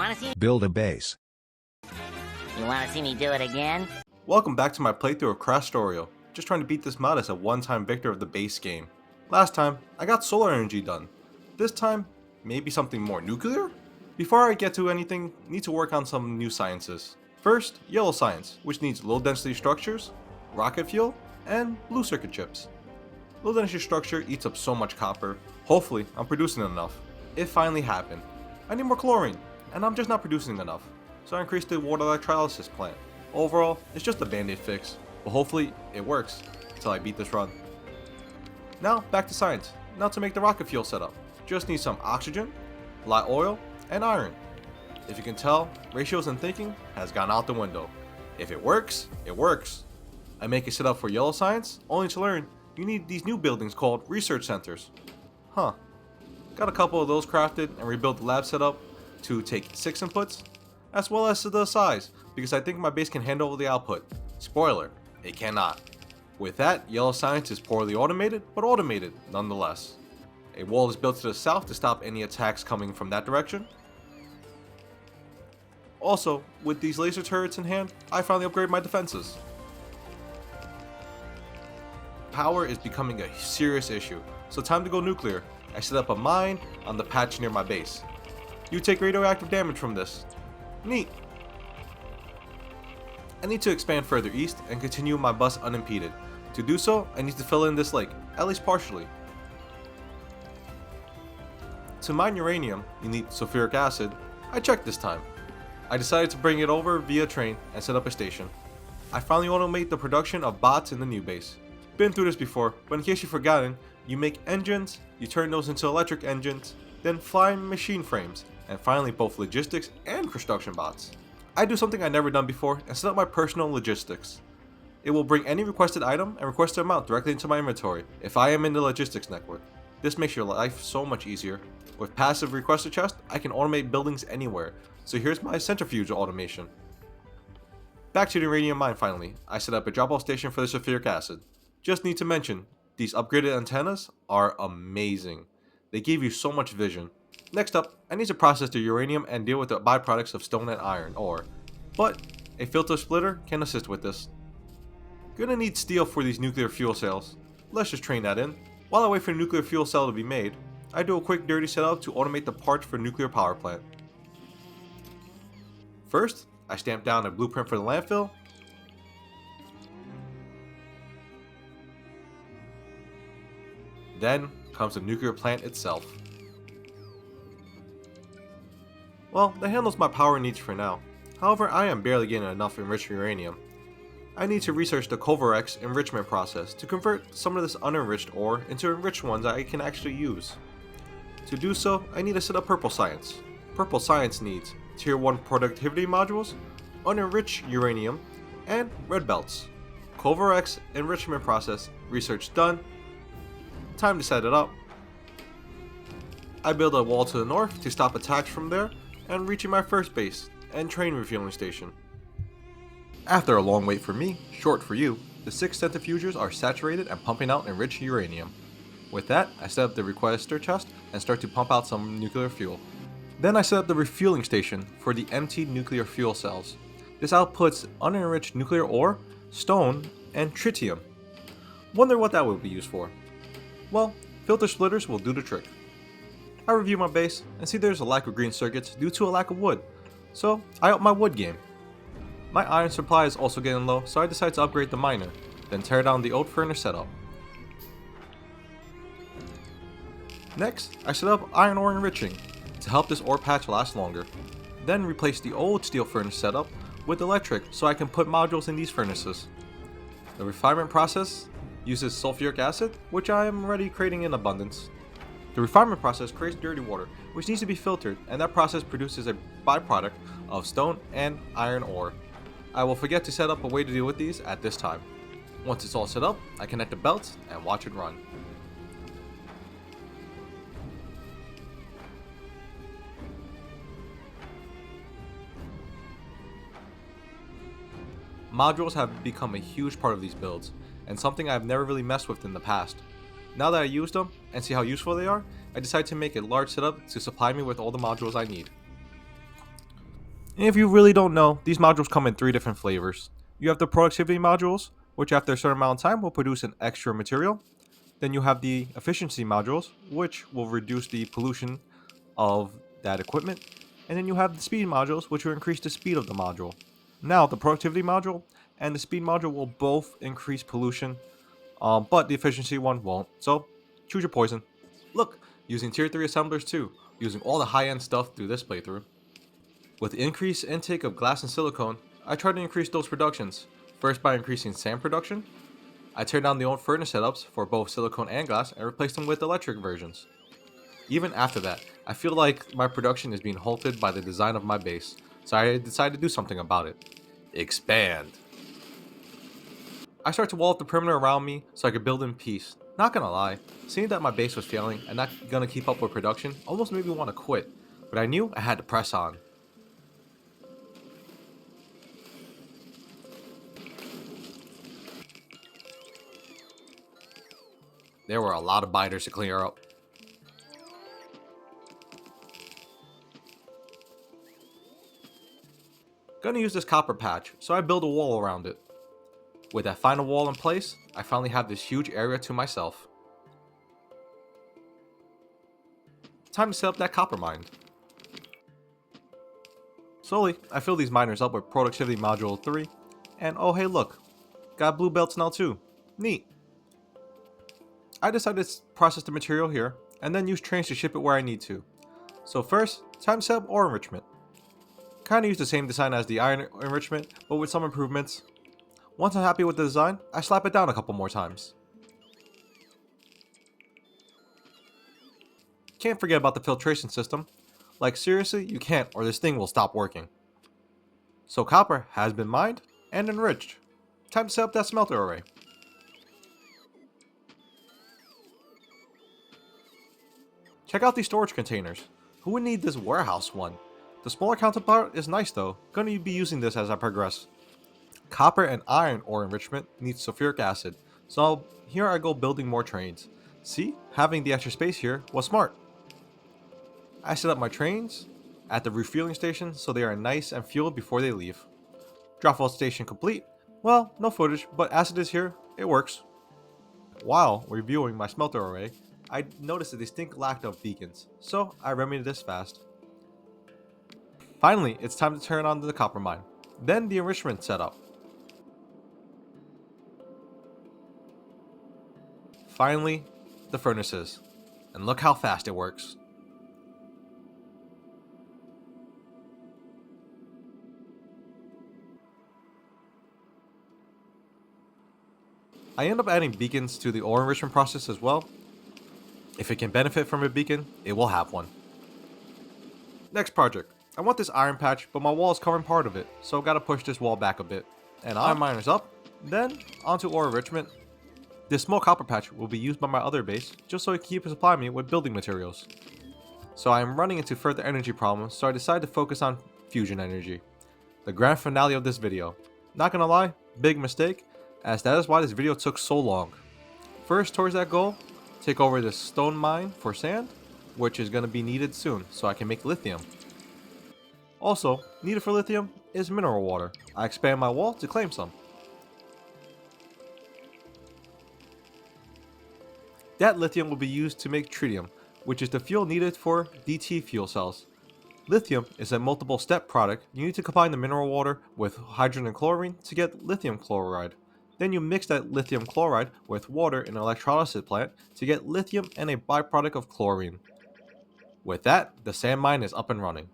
Wanna see? Build a base. You wanna see me do it again? Welcome back to my playthrough of Krastorio. Just trying to beat this mod as a one-time victor of the base game. Last time, I got solar energy done. This time, maybe something more nuclear? Before I get to anything, need to work on some new sciences. First, yellow science, which needs low density structures, rocket fuel, and blue circuit chips. Low density structure eats up so much copper. Hopefully, I'm producing enough. It finally happened. I need more chlorine, and I'm just not producing enough. So I increased the water electrolysis plant. Overall, it's just a band-aid fix, but hopefully it works until I beat this run. Now, back to science. Now to make the rocket fuel setup. Just need some oxygen, light oil, and iron. If you can tell, ratios and thinking has gone out the window. If it works, it works. I make a setup for yellow science, only to learn you need these new buildings called research centers. Huh. Got a couple of those crafted and rebuilt the lab setup to take 6 inputs, as well as the size, because I think my base can handle the output. Spoiler, it cannot. With that, yellow science is poorly automated, but automated nonetheless. A wall is built to the south to stop any attacks coming from that direction. Also, with these laser turrets in hand, I finally upgrade my defenses. Power is becoming a serious issue, so time to go nuclear. I set up a mine on the patch near my base. You take radioactive damage from this. Neat. I need to expand further east and continue my bus unimpeded. To do so, I need to fill in this lake, at least partially. To mine uranium, you need sulfuric acid. I checked this time. I decided to bring it over via train and set up a station. I finally automate the production of bots in the new base. Been through this before, but in case you've forgotten, you make engines, you turn those into electric engines, then flying machine frames, and finally both logistics and construction bots. I do something I've never done before and set up my personal logistics. It will bring any requested item and requested amount directly into my inventory if I am in the logistics network. This makes your life so much easier. With passive requested chest, I can automate buildings anywhere, so here's my centrifuge automation. Back to the uranium mine finally, I set up a drop-off station for the sulfuric acid. Just need to mention, these upgraded antennas are amazing. They give you so much vision. Next up, I need to process the uranium and deal with the byproducts of stone and iron ore, but a filter splitter can assist with this. Gonna need steel for these nuclear fuel cells. Let's just train that in. While I wait for the nuclear fuel cell to be made, I do a quick dirty setup to automate the parts for nuclear power plant. First, I stamp down a blueprint for the landfill. Then comes the nuclear plant itself. Well, that handles my power needs for now. However, I am barely getting enough enriched uranium. I need to research the Kovarex enrichment process to convert some of this unenriched ore into enriched ones that I can actually use. To do so, I need to set up purple science. Purple science needs tier 1 productivity modules, unenriched uranium, and red belts. Kovarex enrichment process research done. Time to set it up. I build a wall to the north to stop attacks from there and reaching my first base and train refueling station. After a long wait for me, short for you, the 6 centrifuges are saturated and pumping out enriched uranium. With that, I set up the requester chest and start to pump out some nuclear fuel. Then I set up the refueling station for the emptied nuclear fuel cells. This outputs unenriched nuclear ore, stone, and tritium. Wonder what that will be used for. Well, filter splitters will do the trick. I review my base and see there's a lack of green circuits due to a lack of wood, so I up my wood game. My iron supply is also getting low, so I decide to upgrade the miner, then tear down the old furnace setup. Next, I set up iron ore enriching to help this ore patch last longer. Then replace the old steel furnace setup with electric so I can put modules in these furnaces. The refinement process uses sulfuric acid, which I am already creating in abundance. The refinement process creates dirty water, which needs to be filtered, and that process produces a byproduct of stone and iron ore. I will forget to set up a way to deal with these at this time. Once it's all set up, I connect the belts and watch it run. Modules have become a huge part of these builds, and something I've never really messed with in the past. Now that I use them and see how useful they are, I decided to make a large setup to supply me with all the modules I need. And if you really don't know, these modules come in 3 different flavors. You have the productivity modules, which after a certain amount of time will produce an extra material. Then you have the efficiency modules, which will reduce the pollution of that equipment. And then you have the speed modules, which will increase the speed of the module. Now, the productivity module and the speed module will both increase pollution, but the efficiency one won't. So, choose your poison. Look, using tier 3 assemblers too, using all the high-end stuff through this playthrough. With increased intake of glass and silicone, I tried to increase those productions. First by increasing sand production, I turned down the old furnace setups for both silicone and glass and replaced them with electric versions. Even after that, I feel like my production is being halted by the design of my base, so I decided to do something about it. Expand. I started to wall up the perimeter around me so I could build in peace. Not gonna lie, seeing that my base was failing and not gonna keep up with production almost made me want to quit, but I knew I had to press on. There were a lot of biters to clear up. Gonna use this copper patch, so I build a wall around it. With that final wall in place, I finally have this huge area to myself. Time to set up that copper mine. Slowly, I fill these miners up with productivity module 3, and oh hey look, got blue belts now too. Neat. I decided to process the material here, and then use trains to ship it where I need to. So first, time to set up ore enrichment. Kinda use the same design as the iron enrichment, but with some improvements. Once I'm happy with the design, I slap it down a couple more times. Can't forget about the filtration system. Like seriously, you can't or this thing will stop working. So copper has been mined and enriched. Time to set up that smelter array. Check out these storage containers. Who would need this warehouse one? The smaller counterpart is nice though, gonna be using this as I progress. Copper and iron ore enrichment needs sulfuric acid, so here I go building more trains. See, having the extra space here was smart. I set up my trains at the refueling station so they are nice and fueled before they leave. Drop off station complete. Well, no footage, but as it is here, it works. While reviewing my smelter array, I noticed a distinct lack of beacons, so I remedied this fast. Finally, it's time to turn on the copper mine. Then the enrichment setup. Finally, the furnaces. And look how fast it works. I end up adding beacons to the ore enrichment process as well. If it can benefit from a beacon, it will have one. Next project. I want this iron patch, but my wall is covering part of it, so I've got to push this wall back a bit. And iron miners up, then onto ore enrichment. This small copper patch will be used by my other base, just so it can keep supplying me with building materials. So I am running into further energy problems, so I decided to focus on fusion energy. The grand finale of this video. Not gonna lie, big mistake, as that is why this video took so long. First, towards that goal, take over this stone mine for sand, which is gonna be needed soon, so I can make lithium. Also, needed for lithium is mineral water. I expand my wall to claim some. That lithium will be used to make tritium, which is the fuel needed for DT fuel cells. Lithium is a multiple step product. You need to combine the mineral water with hydrogen and chlorine to get lithium chloride. Then you mix that lithium chloride with water in an electrolysis plant to get lithium and a byproduct of chlorine. With that, the sand mine is up and running.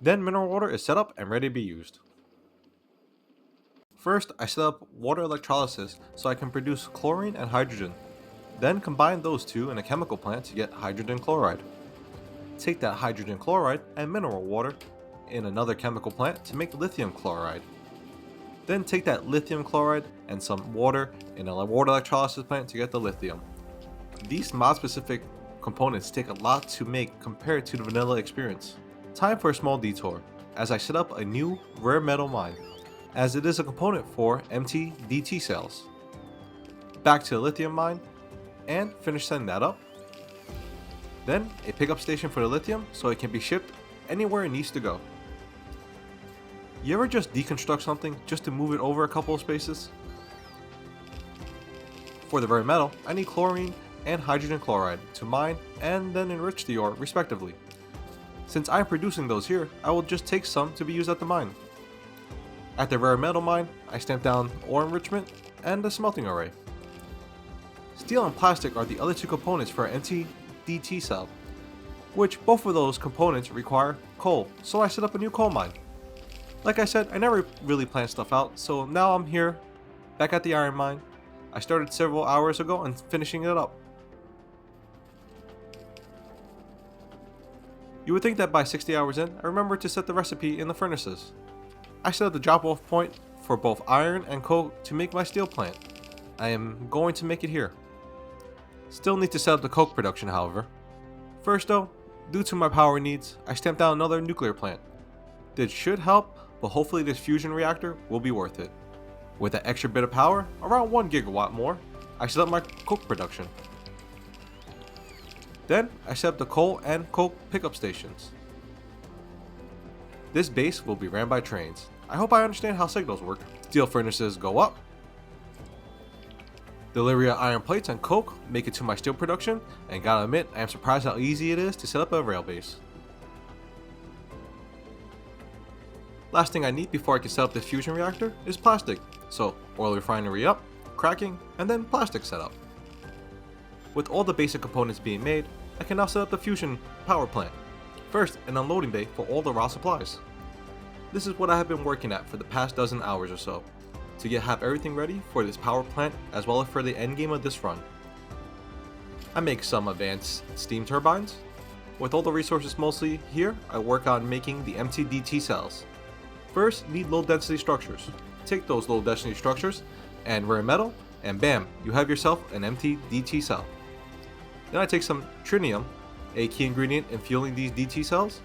Then mineral water is set up and ready to be used. First, I set up water electrolysis so I can produce chlorine and hydrogen. Then combine those two in a chemical plant to get hydrogen chloride. Take that hydrogen chloride and mineral water in another chemical plant to make lithium chloride. Then take that lithium chloride and some water in a water electrolysis plant to get the lithium. These mod specific components take a lot to make compared to the vanilla experience. Time for a small detour, as I set up a new rare metal mine, as it is a component for empty DT cells. Back to the lithium mine, and finish setting that up. Then a pickup station for the lithium so it can be shipped anywhere it needs to go. You ever just deconstruct something just to move it over a couple of spaces? For the rare metal, I need chlorine and hydrogen chloride to mine and then enrich the ore respectively. Since I am producing those here, I will just take some to be used at the mine. At the rare metal mine, I stamp down ore enrichment and the smelting array. Steel and plastic are the other two components for an MTDT cell, which both of those components require coal, so I set up a new coal mine. Like I said, I never really planned stuff out, so now I'm here, back at the iron mine. I started several hours ago and finishing it up. You would think that by 60 hours in, I remembered to set the recipe in the furnaces. I set up the drop off point for both iron and coke to make my steel plant. I am going to make it here. Still need to set up the coke production, however. First though, due to my power needs, I stamped down another nuclear plant. This should help, but hopefully this fusion reactor will be worth it. With that extra bit of power, around 1 gigawatt more, I set up my coke production. Then I set up the coal and coke pickup stations. This base will be ran by trains. I hope I understand how signals work. Steel furnaces go up. Delivery of iron plates and coke make it to my steel production, and gotta admit, I am surprised how easy it is to set up a rail base. Last thing I need before I can set up this fusion reactor is plastic. So oil refinery up, cracking, and then plastic setup. With all the basic components being made, I can now set up the fusion power plant. First, an unloading bay for all the raw supplies. This is what I have been working at for the past dozen hours or so, to have everything ready for this power plant as well as for the end game of this run. I make some advanced steam turbines. With all the resources mostly here, I work on making the MTDT cells. First, need low density structures. Take those low density structures and rare metal, and bam, you have yourself an MTDT cell. Then I take some trinium, a key ingredient in fueling these DT cells.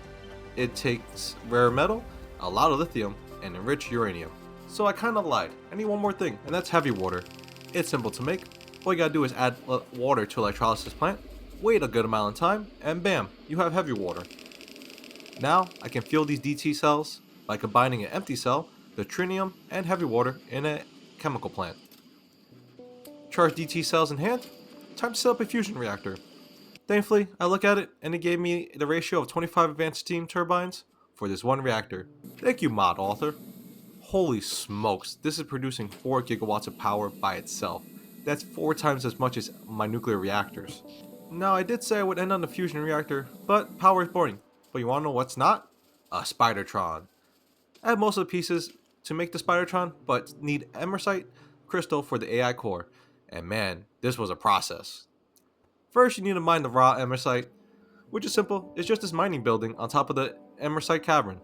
It takes rare metal, a lot of lithium, and enriched uranium. So I kinda lied. I need one more thing, and that's heavy water. It's simple to make. All you gotta do is add water to electrolysis plant, wait a good amount of time, and bam, you have heavy water. Now I can fuel these DT cells by combining an empty cell, the trinium, and heavy water in a chemical plant. Charge DT cells in hand, time to set up a fusion reactor. Thankfully, I look at it and it gave me the ratio of 25 advanced steam turbines for this one reactor. Thank you, mod author. Holy smokes, this is producing 4 gigawatts of power by itself. That's 4 times as much as my nuclear reactors. Now, I did say I would end on the fusion reactor, but power is boring. But you wanna know what's not? A Spidertron. I have most of the pieces to make the Spidertron, but need emersite crystal for the AI core. And man, this was a process. First, you need to mine the raw emersite, which is simple. It's just this mining building on top of the emersite cavern.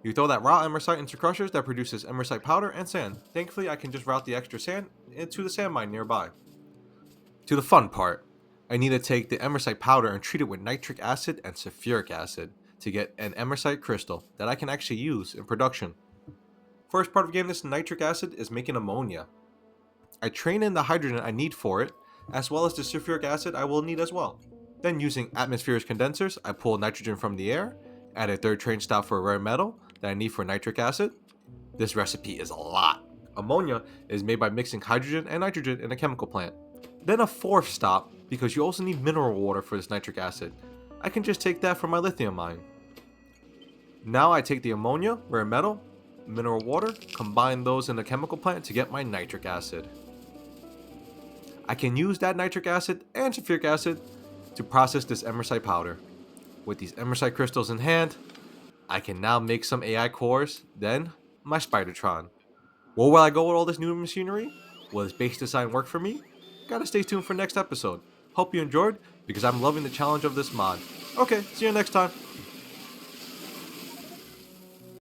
You throw that raw emersite into crushers that produces emersite powder and sand. Thankfully, I can just route the extra sand into the sand mine nearby. To the fun part, I need to take the emersite powder and treat it with nitric acid and sulfuric acid to get an emersite crystal that I can actually use in production. First part of getting this nitric acid is making ammonia. I train in the hydrogen I need for it, as well as the sulfuric acid I will need as well. Then using atmospheric condensers, I pull nitrogen from the air, add a third train stop for a rare metal that I need for nitric acid. This recipe is a lot. Ammonia is made by mixing hydrogen and nitrogen in a chemical plant. Then a fourth stop, because you also need mineral water for this nitric acid. I can just take that from my lithium mine. Now I take the ammonia, rare metal, mineral water, combine those in a chemical plant to get my nitric acid. I can use that nitric acid and sulfuric acid to process this emersite powder. With these emersite crystals in hand, I can now make some AI cores, then my Spidertron. Where will I go with all this new machinery? Will this base design work for me? Gotta stay tuned for next episode. Hope you enjoyed, because I'm loving the challenge of this mod. Okay, see you next time.